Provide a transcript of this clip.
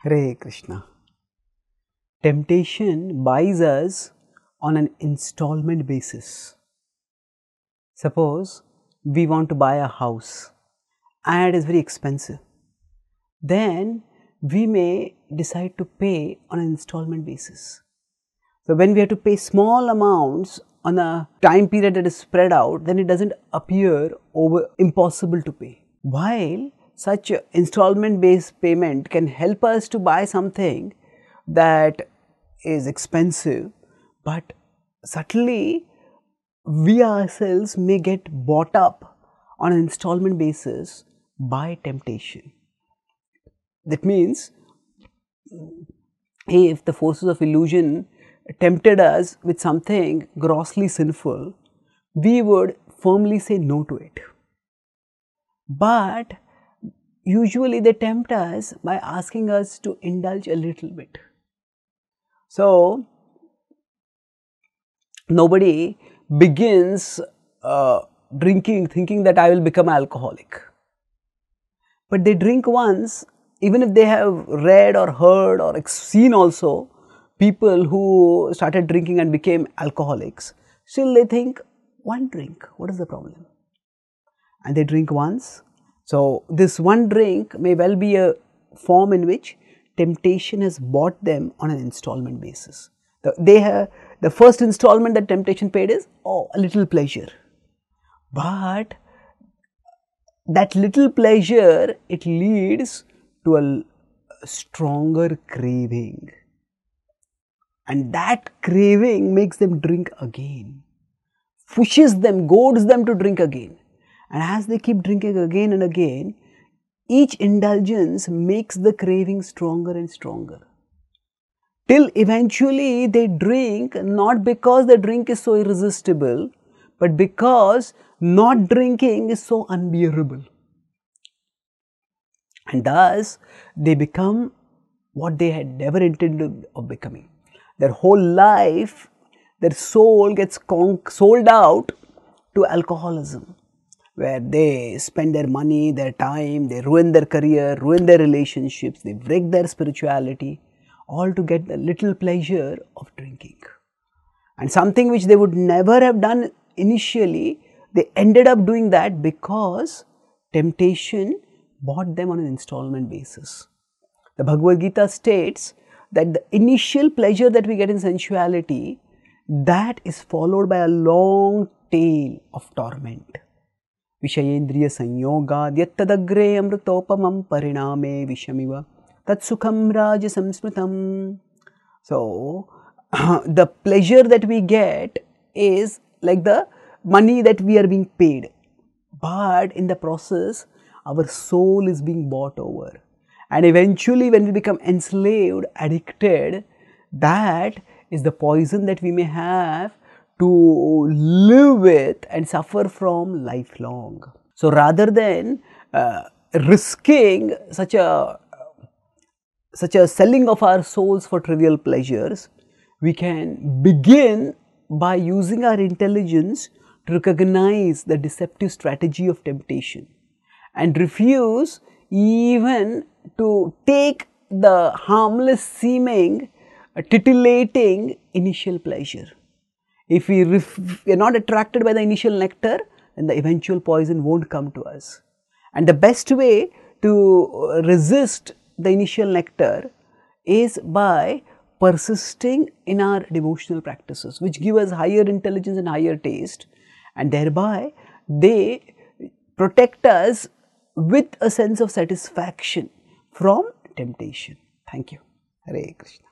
Hare Krishna. Temptation buys us on an installment basis. Suppose we want to buy a house and it is very expensive. Then we may decide to pay on an installment basis. So when we have to pay small amounts on a time period that is spread out, then it doesn't appear impossible to pay. While such installment based payment can help us to buy something that is expensive, but subtly we ourselves may get bought up on an installment basis by temptation. That means if the forces of illusion tempted us with something grossly sinful, we would firmly say no to it. But usually they tempt us by asking us to indulge a little bit. So nobody begins drinking thinking that I will become alcoholic. But they drink once, even if they have read or heard or seen also people who started drinking and became alcoholics, still they think one drink, what is the problem? And they drink once. So this one drink may well be a form in which temptation has bought them on an installment basis. The first installment that temptation paid is, oh, a little pleasure. But that little pleasure, it leads to a stronger craving. And that craving makes them drink again, pushes them, goads them to drink again. And as they keep drinking again and again, each indulgence makes the craving stronger and stronger. Till eventually they drink not because the drink is so irresistible, but because not drinking is so unbearable. And thus they become what they had never intended of becoming. Their whole life, their soul gets sold out to alcoholism, where they spend their money, their time, they ruin their career, ruin their relationships, they wreck their spirituality, all to get the little pleasure of drinking. And something which they would never have done initially, they ended up doing that because temptation bought them on an installment basis. The Bhagavad Gita states that the initial pleasure that we get in sensuality, that is followed by a long tail of torment. Vishayendriya sanyogad yattadagre amritopamam pariname vishamiva tatsukham raja samsmritam. So, the pleasure that we get is like the money that we are being paid, but in the process our soul is being bought over. And eventually when we become enslaved, addicted, that is the poison that we may have to live with and suffer from lifelong. So rather than risking such a selling of our souls for trivial pleasures, we can begin by using our intelligence to recognize the deceptive strategy of temptation and refuse even to take the harmless seeming, titillating initial pleasure. If we are not attracted by the initial nectar, then the eventual poison won't come to us. And the best way to resist the initial nectar is by persisting in our devotional practices, which give us higher intelligence and higher taste, and thereby they protect us with a sense of satisfaction from temptation. Thank you. Hare Krishna.